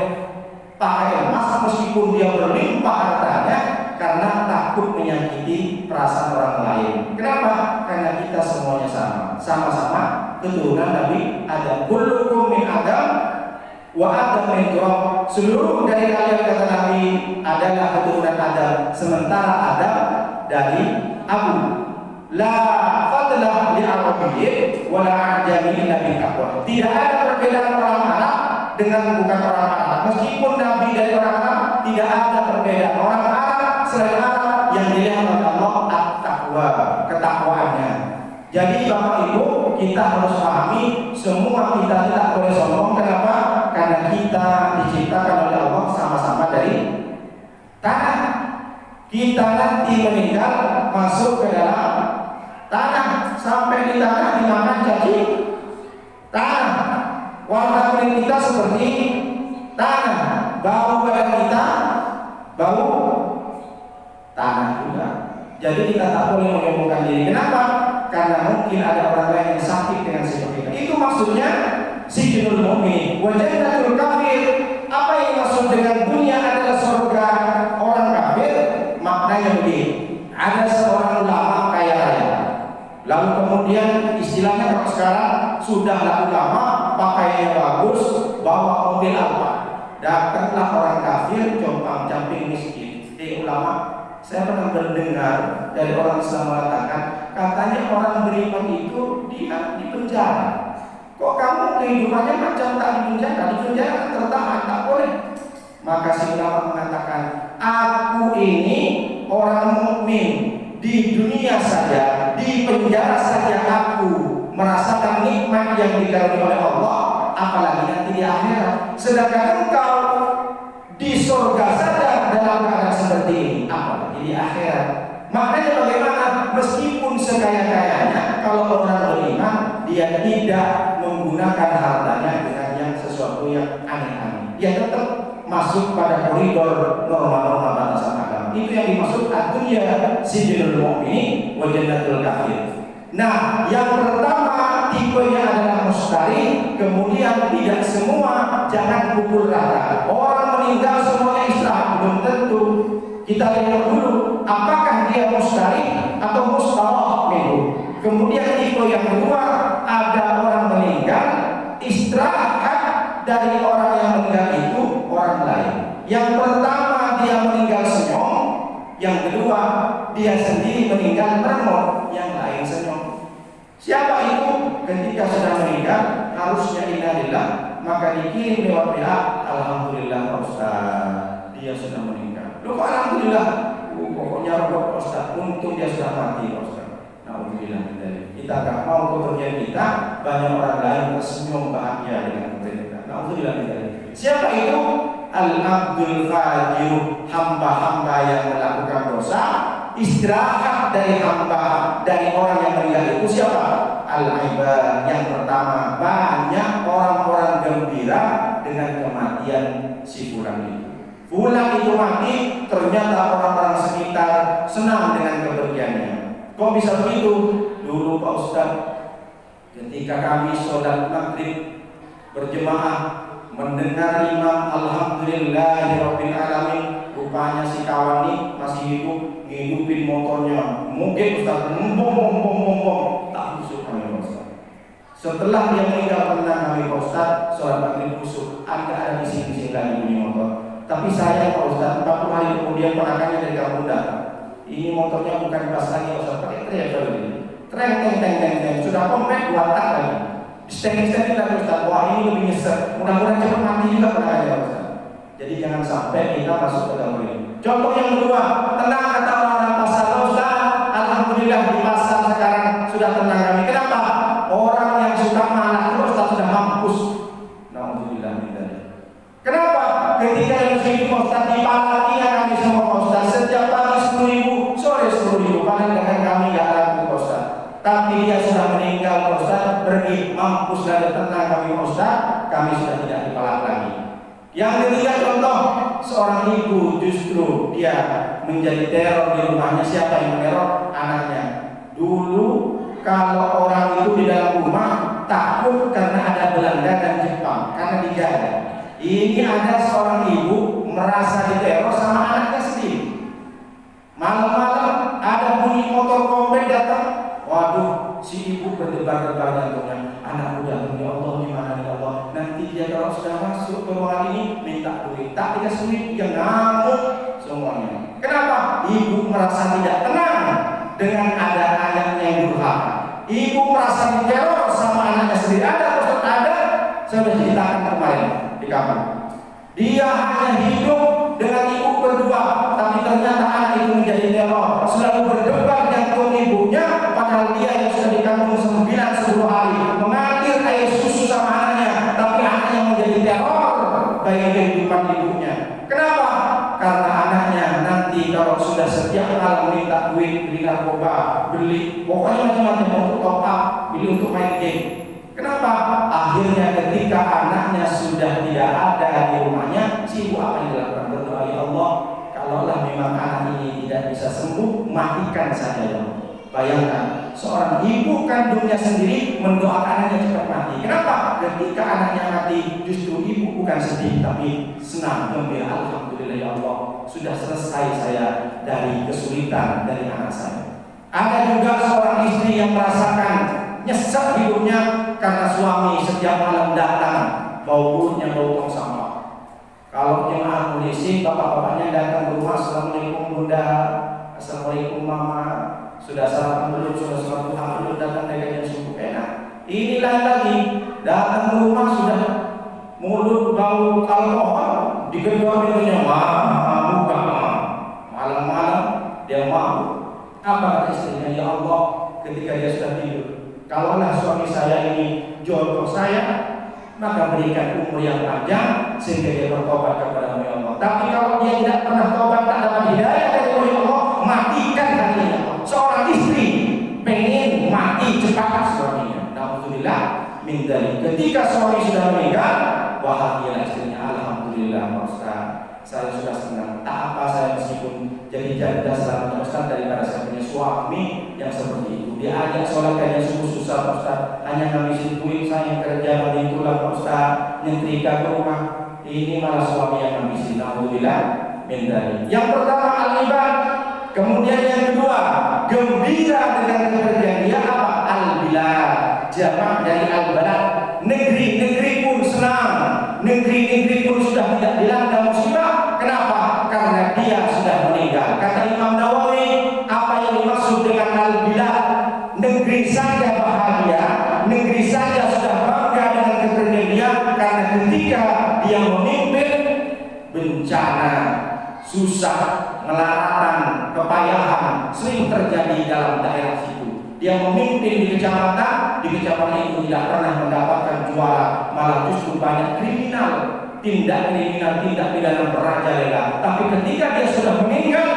pakai emas meskipun dia berlimpah hartanya, karena takut menyakiti perasaan orang lain. Kenapa? Karena kita semuanya sama-sama keturunan Nabi Adam. Kullukum min Adam wa Adam min turab. Seluruh dari kalian, kata Nabi, adalah keturunan Adam, sementara Adam dari Abu. La fadlah li Arabiyyin wa la ajamiyyin bil taqwa. Tidak ada perbedaan orang Arab dengan bukan orang Arab. Meskipun Nabi dari orang Arab, tidak ada perbedaan. Orang Arab selain Arab yang dilihat oleh Allah at-taqwa, ketakwaannya. Jadi Bapak Ibu, kita harus pahami semua kita tidak boleh sombong. Kenapa? Karena kita diciptakan oleh Allah sama-sama dari tanah. Kita nanti meninggal masuk ke dalam tanah, sampai di tanah dimakan jadi tanah. Warna kulit kita seperti tanah, bau badan kita bau tanah juga. Jadi kita tak boleh menyombongkan diri. Kenapa? Karena mungkin ada orang lain yang sakit dengan sifat kita. Itu maksudnya sijnul mu'min wa jannatul kafir. Apa yang dimaksud dengan dunia adalah surga orang kafir? Maknanya begini, ada seorang ulama kaya raya, lalu kemudian istilahnya kalau sekarang sudah ulama, pakaiannya bagus, bawa mobil apa, datanglah orang kafir compang camping miskin. Ulama, saya pernah mendengar dari orang Islam mengatakan, katanya orang beriman itu dia di penjara. Kok kamu kehidupannya macam tak di penjara? Di penjara tertahan, tak boleh. Maka si ulama mengatakan, aku ini orang mukmin, di dunia saja, di penjara saja aku merasakan nikmat yang dikaruniai oleh Allah, apalagi nanti di akhirat. Sedangkan engkau di surga saja dalam keadaan seperti ini, apalagi di akhirat. Maknanya bagaimana? Meskipun sekaya-kayanya, kalau orang beriman, dia tidak menggunakan hartanya dengan yang sesuatu yang aneh-aneh. Dia tetap masuk pada koridor norma-norma batasan agama. Itu yang dimaksud ad-dunya sijnul mu'min wa jannatul kafir. Nah, yang pertama tipenya adalah mustari, kemudian tidak semua, jangan pukul rata. Orang meninggal semuanya istirahat, belum tentu. Kita lihat dulu apakah dia mustari atau mustarah minhu. Kemudian tipe yang kedua, ada orang meninggal istirahat dari orang yang meninggal itu orang lain. Yang pertama dia meninggal senyum, yang kedua dia sendiri meninggal meremot, yang lain senyum. Siapa itu? Ketika sudah meninggal harusnya innalillah, maka dikirim lewat WA, alhamdulillah Pak Ustaz, dia sudah meninggal. Loh kok alhamdulillah? Pokoknya Pak Ustaz, untung dia sudah mati Pak Ustaz. Alhamdulillah. Kita tak mau kepergian kita, banyak orang lain tersenyum bahagia dengan kepergian kita. Alhamdulillah. Siapa itu? Al-Abdul Fajir, hamba-hamba yang melakukan dosa, istirahat dari hamba, dari orang yang meninggal itu siapa? Al-Ibad. Yang pertama, banyak orang-orang gembira dengan kematian si fulan itu. Fulan itu mati, ternyata orang-orang sekitar senang dengan kepergiannya. Kok bisa begitu? Dulu Pak Ustaz, ketika kami sholat maghrib berjemaah, mendengar imam alhamdulillahirabbil alamin, rupanya si kawan ini masih hidup, ngidupin motornya. Mungkin Ustaz bom, tak khusyuk kami Pak Ustaz. Setelah dia meninggal tenang kami Pak Ustaz, sholat maghrib khusyuk, agak ada bising-bising lagi bunyi motor. Tapi saya Pak Ustaz, 40 hari kemudian ponakannya dari kampung datang. Ini motornya bukan pas lagi Pak Ustaz, pakai teriak kalau ini. Treng, sudah kompet 2 tak lagi. Steng-stengin lagi Ustaz, wah ini lebih nyesek. Mudah-mudahan cepat mati juga ponakannya Pak Ustaz. Jadi jangan sampai kita masuk ke dalam ini. Contoh yang kedua, tenang kata orang-orang pasar Pak Ustaz. Alhamdulillah di pasar sekarang sudah tenang kami. Kenapa? Orang yang suka marah Pak Ustaz sudah mampus. Alhamdulillah. Kenapa? Ketika yang muslim Pak Ustaz dipalaki kami semua Pak Ustaz, setiap pagi 10.000, sore 10.000, paling dengan kami gak laku Pak Ustaz. Tapi dia sudah meninggal Pak Ustaz, pergi mampus dan tenang kami Pak Ustaz, kami sudah tidak dipalak lagi. Yang ketiga contoh, seorang ibu justru dia menjadi teror di rumahnya. Siapa yang meneror? Anaknya. Dulu kalau orang itu di dalam rumah takut karena ada Belanda dan Jepang, karena dijaga. Ini ada seorang ibu merasa diteror sama anaknya sendiri. Malam-malam ada bunyi motor kompet datang. Waduh, si ibu berdebar-debar jantungnya. Anakku datang, ya Allah, gimana ya Allah? Nanti dia kalau sudah masuk ke ruangan ini minta duit, tak dikasih duit, dia ngamuk semuanya. Kenapa? Ibu merasa tidak tenang dengan ada anaknya yang durhaka. Ibu merasa diteror sama anaknya sendiri. Ada, saya sudah ceritakan kemarin di kamar. Dia hanya hidup dengan ibu berdua, tapi ternyata anak itu menjadi teror. Selalu berdebar jantung ibunya, padahal dia yang sudah dikandung 9-10 hari, mengalir air susu sama anaknya, tapi anaknya menjadi teror bagi kehidupan ibunya. Kenapa? Karena anaknya nanti kalau sudah setiap malam minta duit, beli narkoba, beli pokoknya macam-macam untuk top up, beli untuk main game. Kenapa? Akhirnya ketika anaknya sudah tidak ada di rumahnya, si ibu apa yang dilakukan? Berdoa, ya Allah, kalaulah memang anak ini tidak bisa sembuh, matikan saja ya Allah. Bayangkan, seorang ibu kandungnya sendiri mendoakan anaknya cepat mati. Kenapa? Ketika anaknya mati, justru ibu bukan sedih, tapi senang, gembira. Alhamdulillah ya Allah, sudah selesai saya dari kesulitan dari anak saya. Ada juga seorang istri yang merasakan nyesek hidupnya karena suami setiap malam datang bau mulutnya bau tong sampah. Kalau jemaah polisi, bapak-bapaknya datang ke rumah, assalamualaikum bunda, assalamualaikum mama, sudah sarapan belum, sudah sholat duha belum, datang dengan suku enak. Inilah lagi datang ke rumah sudah mulut bau alkohol, digedor pintunya, buka malam-malam dia mabuk. Apa kata istrinya? Ya Allah, ketika dia sudah tidur, kalaulah suami saya ini jodoh saya, maka berikan umur yang panjang sehingga dia bertobat kepada Allah. Tapi kalau dia tidak pernah tobat, tak dapat hidayah dari Allah, matikan hatinya. Seorang istri pengen mati cepat suaminya. Alhamdulillah, min dzalik. Ketika suami sudah meninggal, bahagia istrinya. Alhamdulillah, Pak Ustaz, saya sudah senang. Tak apa saya meskipun jadi janda selama Ustaz daripada saya punya suami yang seperti itu. Dia ajak sholat kayaknya sungguh susah Pak Ustaz. Hanya ngabisin duit saya kerja bagi tulang Pak Ustaz, nyetrika ke rumah. Ini malah suami yang ngabisin. Alhamdulillah min. Yang pertama al-ibad. Kemudian yang kedua, gembira dengan kepergian dia apa? Al-bilad. Jamak dari al-balad. Negeri-negeri pun senang. Negeri-negeri pun sudah tidak dilanda musibah. Kenapa? Karena dia sudah meninggal. Kata Imam Nawawi, apa yang dimaksud dengan al-bilad? Negeri saja bahagia, negeri saja sudah bangga dengan kepergian dia, karena ketika dia memimpin, bencana, susah, melaratan, kepayahan sering terjadi dalam daerah situ. Dia memimpin di kecamatan itu tidak pernah mendapatkan juara, malah justru banyak kriminal, tindak kriminal, tindak pidana merajalela. Tapi ketika dia sudah meninggal,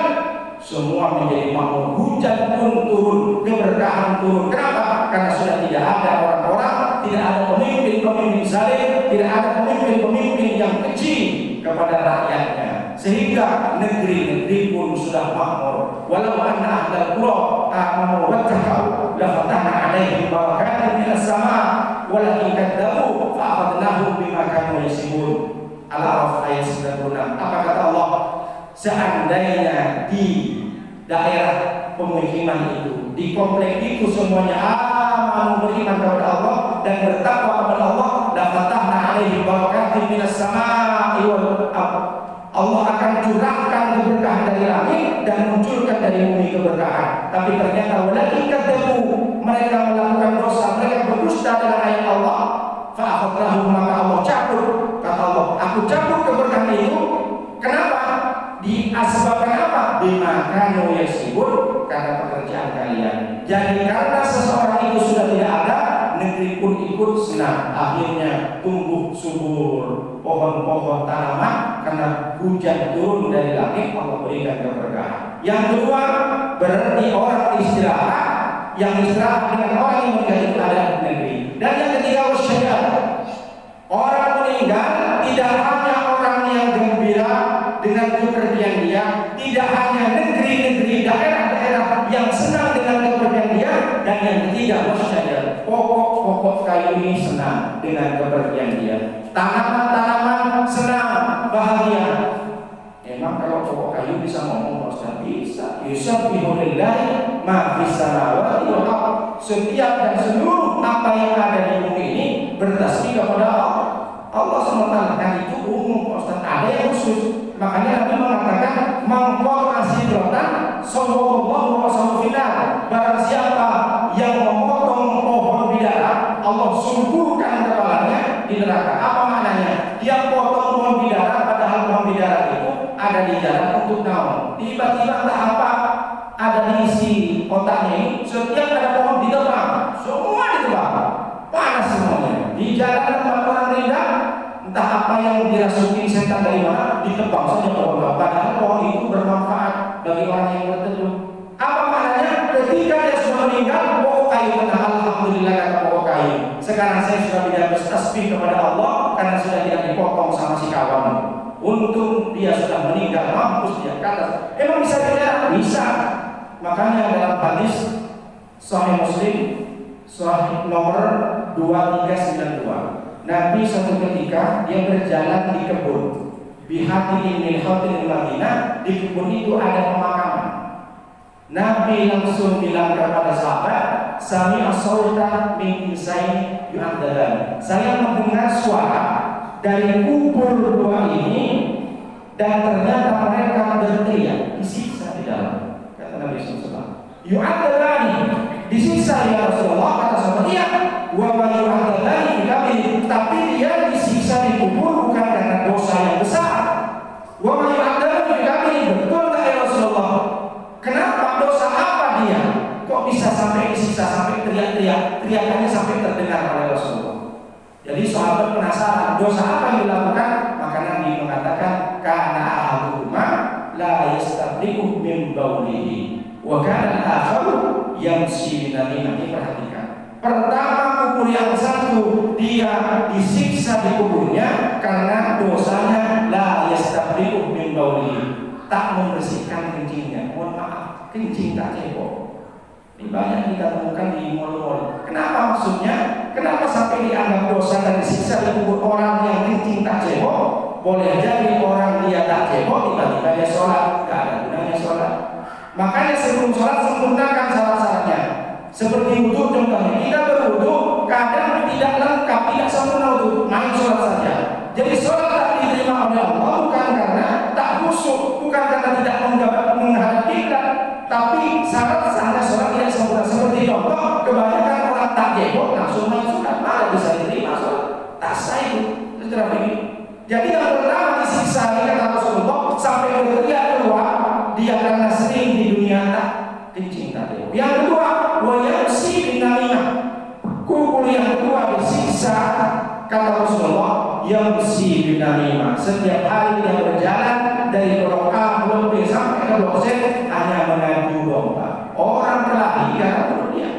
semua menjadi makmur, hujan pun turun, keberkahan turun. Kenapa? Karena sudah tidak ada orang-orang, tidak ada pemimpin-pemimpin zalim, tidak ada pemimpin-pemimpin yang keji kepada rakyatnya, sehingga negeri-negeri pun sudah makmur. Walau anna ahlal qura amanu wattaqau la fatahna 'alaihim barakatin minas sama' walakin kadzabu fa akhadnahum bima kanu yaksibun. Al-A'raf ayat 96. Apa kata Allah? Seandainya di daerah pemukiman itu, di komplek itu semuanya amanu, beriman kepada Allah dan bertakwa kepada Allah, la fatahna 'alaihim barakatin minas sama'i wal ardh. Allah akan curahkan keberkahan dari langit dan munculkan dari bumi keberkahan. Tapi ternyata walakin kadzabu, mereka melakukan dosa, mereka berdusta dengan ayat Allah. Fa akhadnahum, maka Allah cabut. Kata Allah, aku cabut keberkahan itu. Kenapa? Disebabkan apa? Bima kanu yaksibun, karena pekerjaan kalian. Jadi karena seseorang itu sudah tidak ada, negeri pun ikut senang. Akhirnya tumbuh subur pohon-pohon tanaman karena hujan turun dari langit, Allah berikan keberkahan. Yang kedua, berarti orang istirahat. Yang istirahat dengan orang yang meninggal itu ada di negeri. Dan yang ketiga, wasyajar. Orang meninggal tidak hanya orang yang gembira dengan kepergian dia, tidak hanya negeri-negeri, daerah-daerah yang senang dengan kepergian dia. Dan yang ketiga, wasyajar, pokok-pokok kayu ini senang dengan kepergian dia. Tanaman-tanaman senang, bahagia. Emang kalau pokok kayu bisa ngomong? Ustaz, bisa. Yusabbihulillahi ma fis samawati wal ardh. Setiap dan seluruh apa yang ada di bumi ini bertasbih kepada Allah. Allah SWT. Dan itu umum, Ustaz. Ada yang khusus. Makanya Nabi mengatakan, mangkor asidratan sallallahu alaihi wasallam. Barang siapa yang memotong pohon bidara, Allah sungguhkan kepalanya di neraka. Apa maknanya? Dia potong pohon bidara, padahal pohon bidara itu ada di jalan untuk naon. Tiba-tiba entah apa ada diisi kotaknya ini. Setiap ada pohon ditebang, semua ditebang, panas semuanya. Di jalan tempat orang rindang, entah apa yang dirasuki setan dari mana, ditebang saja pohon. Padahal pohon itu bermanfaat bagi orang yang tertentu. Apa maknanya? Ketika dia sudah meninggal, pokok kayu kena, alhamdulillah kata pokok kayu. Sekarang saya sudah tidak bertasbih kepada Allah karena sudah tidak dipotong sama si kawan. Untung dia sudah meninggal, mampus dia kata. Emang bisa tidak? Bisa. Makanya dalam hadis Sahih Muslim, Sahih nomor 2392, Nabi suatu ketika dia berjalan di kebun, bihatin min hatin Madinah, di kebun itu ada pemakaman. Nabi langsung bilang kepada sahabat, sami as-sauta min insain yu'addalan. Saya mendengar suara dari kubur dua ini dan ternyata mereka berteriak, disiksa di dalam. Kata Nabi SAW, yu'adalani, disiksa ya Rasulullah. Kata sahabat, iya, wa ma yu'adalani kami, tapi dia disiksa di kubur bukan karena dosa yang besar. Wa ma yu'adalani kami, betul tak ya Rasulullah? Kenapa? Dosa apa dia? Kok bisa sampai disiksa, sampai teriak-teriak, teriakannya sampai terdengar oleh Rasulullah? Jadi sahabat penasaran, dosa apa yang dilakukan? Maka Nabi mengatakan, kana ahaduhuma la yastabri'u min baulihi wa kana al-akharu yamshi bin namimah. Perhatikan. Pertama, kubur yang satu dia disiksa di kuburnya karena dosanya la yastabri'u min baulihi, tak membersihkan kencingnya. Mohon maaf, kencing tak cebok. Banyak kita temukan di mall-mall. Kenapa maksudnya? Kenapa sampai dianggap dosa dan disiksa di kubur orang yang kencing tak cebok? Boleh jadi orang dia tak cebok, tiba-tiba dia sholat, gak ada gunanya sholat. Makanya sebelum sholat sempurnakan syarat-syaratnya. Seperti wudhu contohnya, kita berwudhu kadang tidak lengkap, tidak sempurna wudhu, main sholat saja. Jadi sholat tak diterima oleh Allah bukan karena tak khusyuk, bukan karena tidak menghadap kiblat, tapi syarat-syaratnya sholat tidak sempurna. Seperti contoh, kebanyakan orang tak jebok langsung main sholat, mana bisa diterima sholat? Tak sah itu, secara begini. Jadi yang pertama disiksa ini kata Rasulullah sampai berteriak keluar dia karena sering di dunia tak kencing tak jebok. Yang kedua, wayamsi bin namimah. Kumpul yang kedua disiksa kata Rasulullah yang si bin namimah. Setiap hari dia berjalan dari Blok A, Blok B sampai ke Blok Z hanya mengadu domba. Orang kelahi kata menurut dia.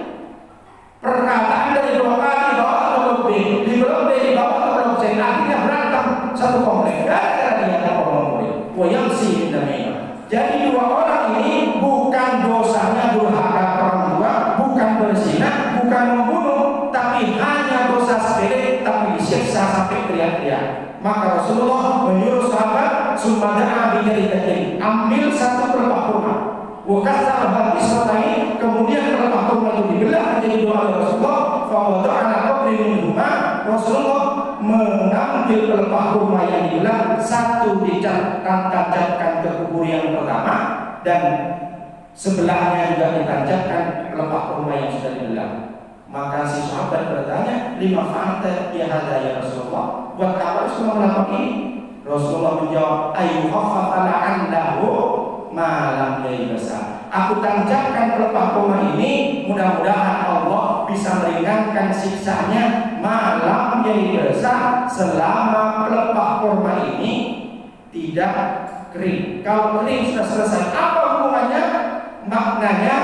Perkataan dari Blok A dibawa ke Blok B, di Blok B dibawa ke Blok Z, akhirnya berantem satu komplek. Gara-gara dia tak ngomong yang si bin namimah. Jadi dua orang ini bukan dosanya durhaka orang tua, bukan berzina, bukan membunuh, tapi hanya dosa sepele tapi disiksa sampai teriak-teriak. Maka Rasulullah menyuruh sahabat sumbada'a bijaridatin, ambil satu pelepah kurma. Wakasa habis ini kemudian pelepah kurma itu dibelah menjadi dua oleh Rasulullah. Fawada'ana qabri minhuma, Rasulullah mengambil pelepah kurma yang dibelah, satu ditancapkan ke kubur yang pertama dan sebelahnya juga ditancapkan pelepah kurma yang sudah dibelah. Maka si sahabat bertanya, lima fa'anta ya hada ya Rasulullah, buat apa Rasulullah melakukan ini? Rasulullah menjawab, ayyuhaffafa la'allahu malam yaibasa. Aku tancapkan pelepah kurma ini, mudah-mudahan Allah bisa meringankan siksanya malam yaibasa, selama pelepah kurma ini tidak kering. Kalau kering sudah selesai. Apa hubungannya? Maknanya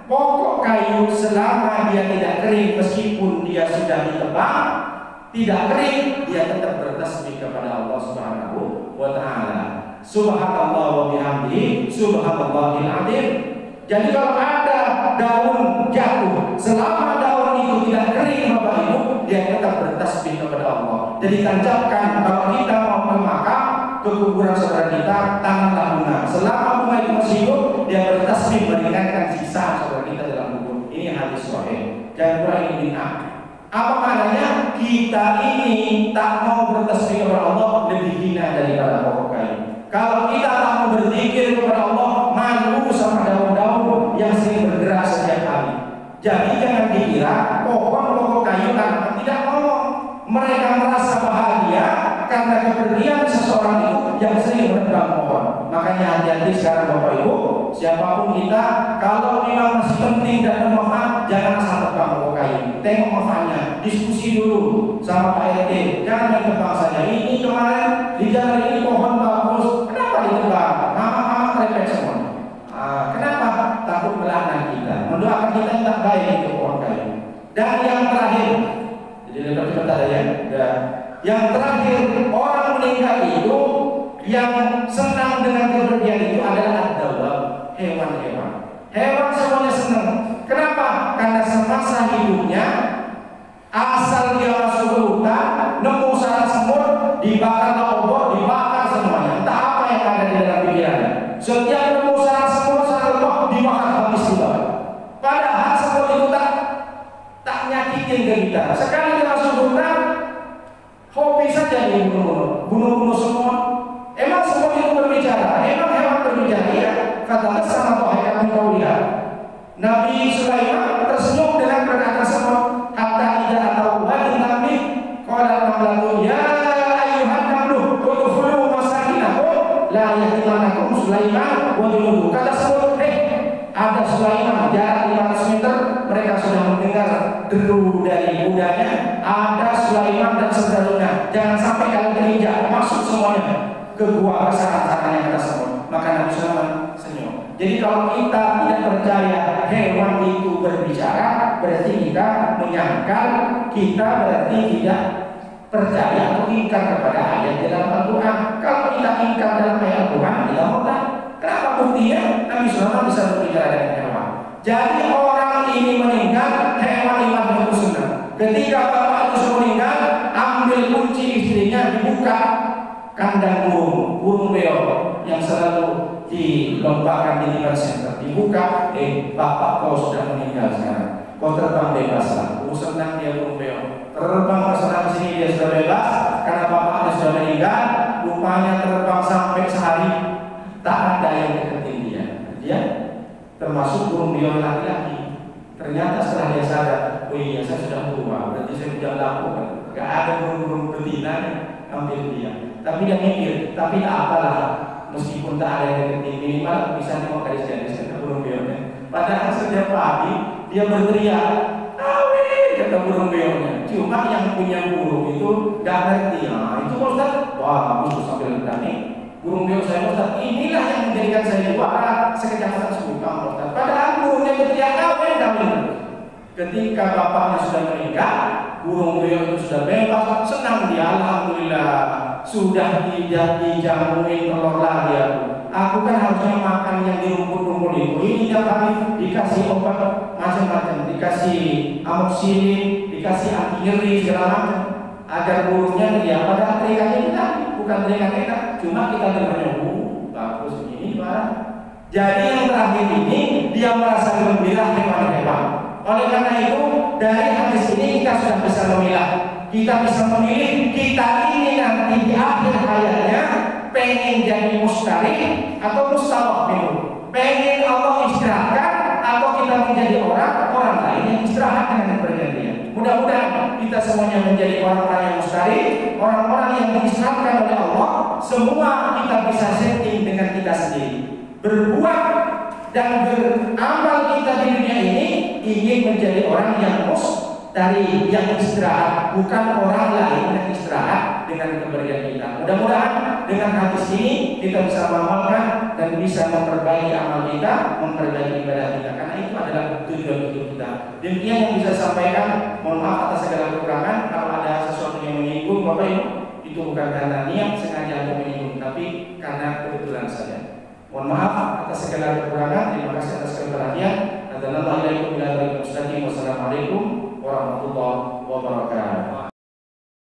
pokok kayu selama dia tidak kering, meskipun dia sudah ditebang, tidak kering, dia tetap bertasbih kepada Allah Subhanahu wa taala. Subhanallah wa bihamdihi, subhanallahil azim. Jadi kalau ada daun jatuh, selama daun itu tidak kering Bapak Ibu, dia tetap bertasbih kepada Allah. Jadi tancapkan kalau kita mau ke makam, ke kuburan saudara kita, tanganlah bunga. Selama bunga itu masih hidup, dia bertasbih meringankan sisa saudara kita dalam kubur. Ini hadis sahih. Jangan pula ini bid'ah. Apa maknanya? Kita ini tak mau bertasbih kepada Allah lebih hina daripada pokok kayu. Kalau kita tak mau berzikir kepada Allah, malu sama daun-daun yang sering bergerak setiap hari. Jadi jangan dikira pohon-pohon kayu tanpa tidak ngomong. Mereka merasa bahagia karena kepergian seseorang itu yang sering menebang pohon. Makanya hati-hati sekarang Bapak Ibu, siapapun kita, kalau memang masih penting dan bermanfaat, jangan asal tebang pokok kayu. Tengok manfaatnya, diskusi dulu sama Pak RT. Jangan main tebang saja. Ini kemarin di jalan ini pohon bagus, kenapa ditebang? Mama-mama merepek semua. Kenapa? Takut melaknat kita, mendoakan kita yang tak baik itu pohon kayu. Dan yang terakhir, jadi lebih cepat ya. Yang terakhir, orang meninggal itu yang senang dengan kepergian itu adalah adalah hewan-hewan. Hewan semuanya senang. Kenapa? Karena semasa hidupnya asal dia masuk ke hutan, nemu sarang semut, dibakar obor, dibakar semuanya. Entah apa yang ada di dalam pikirannya. Setiap nemu sarang semut, sarang obor, dibakar habis juga. Padahal semut itu tak nyakitin ke kita. Sekali dia masuk hutan, hobi saja dia bunuh semua. Emang semua itu berbicara? Emang hewan berbicara? Ya, kata sama Tuhan kau lihat. Nabi Sulaiman tersenyum dengan perkataan semut. Hatta tidak tahu wajib Nabi. Qala namlatu ya ayuhan namluh udkhulu masakinakum la yahtimanakum Sulaiman wa junuduhu. Kata semut, ada Sulaiman jarak 500 meter, mereka sudah mendengar deru dari kudanya. Ada Sulaiman dan saudaranya. Jangan sampai kalian terinjak, masuk semuanya ke gua kesana-sana yang kita sebut. Maka Nabi Sulaiman senyum. Jadi kalau kita tidak percaya hewan itu berbicara, berarti kita menyangkal, kita berarti tidak percaya atau ingkar kepada ayat dalam Al-Quran. Kalau kita ingkar dalam ayat Al-Quran, kita mau tahu. Kenapa buktinya Nabi Sulaiman bisa berbicara dengan hewan? Jadi orang ini meninggal, hewan imannya itu senang. Ketika bapak itu sudah meninggal, ambil kunci istrinya, dibuka kandang burung beo yang selalu dilombakan di Libar Center. Dibuka, bapak kau sudah meninggal sekarang. Kau terbang bebas lah. Senang dia burung beo. Terbang ke sana ke sini dia sudah bebas karena bapaknya sudah meninggal. Rupanya terbang sampai sehari tak ada yang deketin dia. Dia termasuk burung beo laki-laki. Ternyata setelah dia sadar, oh iya saya sudah tua, berarti saya sudah lakukan. Gak ada burung-burung betina ambil dia. Tapi dia mikir, tapi tak apalah, meskipun tak ada yang deketin, minimal bisa mau garis-garis kata burung beo. Padahal setiap pagi dia berteriak, "Awin!" kata burung beo-nya. Cuma yang punya burung itu gak ngerti. Nah, itu Ustaz, wah bagus sambil bertani. Burung beo saya Ustaz, inilah yang menjadikan saya juara sekecamatan Subang Ustaz. Padahal burungnya berteriak "Awin!" Ketika bapaknya sudah meninggal, burung beo itu sudah bebas, senang dia, alhamdulillah. Sudah tidak dijamuin telur lagi aku kan harusnya makan yang di rumput-rumput itu. Ini tiap hari dikasih obat macam-macam, dikasih amoxicillin, dikasih anti nyeri segala macam agar burungnya dia pada teriakannya kita bukan teriakan kita, cuma kita dengarnya bagus ini barang. Jadi yang terakhir ini dia merasa gembira hewan-hewan. Oleh karena itu dari hadis ini kita sudah bisa memilah. Kita bisa memilih kita ini nanti di akhir hayatnya pengen jadi mustarik atau mustawafil, pengen Allah istirahatkan atau kita menjadi orang lain yang istirahat dengan bergantian. Mudah-mudahan kita semuanya menjadi orang-orang yang mustarik, orang-orang yang diistirahatkan oleh Allah. Semua kita bisa setting dengan kita sendiri, berbuat dan beramal kita di dunia ini ingin menjadi orang yang dari yang istirahat, bukan orang lain yang istirahat dengan keberanian kita. Mudah-mudahan dengan hadis ini kita bisa mengamalkan dan bisa memperbaiki amal kita, memperbaiki ibadah kita, karena itu adalah tujuan hidup kita. Demikian yang bisa sampaikan. Mohon maaf atas segala kekurangan. Kalau ada sesuatu yang menyinggung Bapak Ibu, itu bukan karena niat sengaja untuk menyinggung, tapi karena kebetulan saja. Mohon maaf atas segala kekurangan. Terima kasih atas perhatian. Wassalamualaikum warahmatullahi wabarakatuh.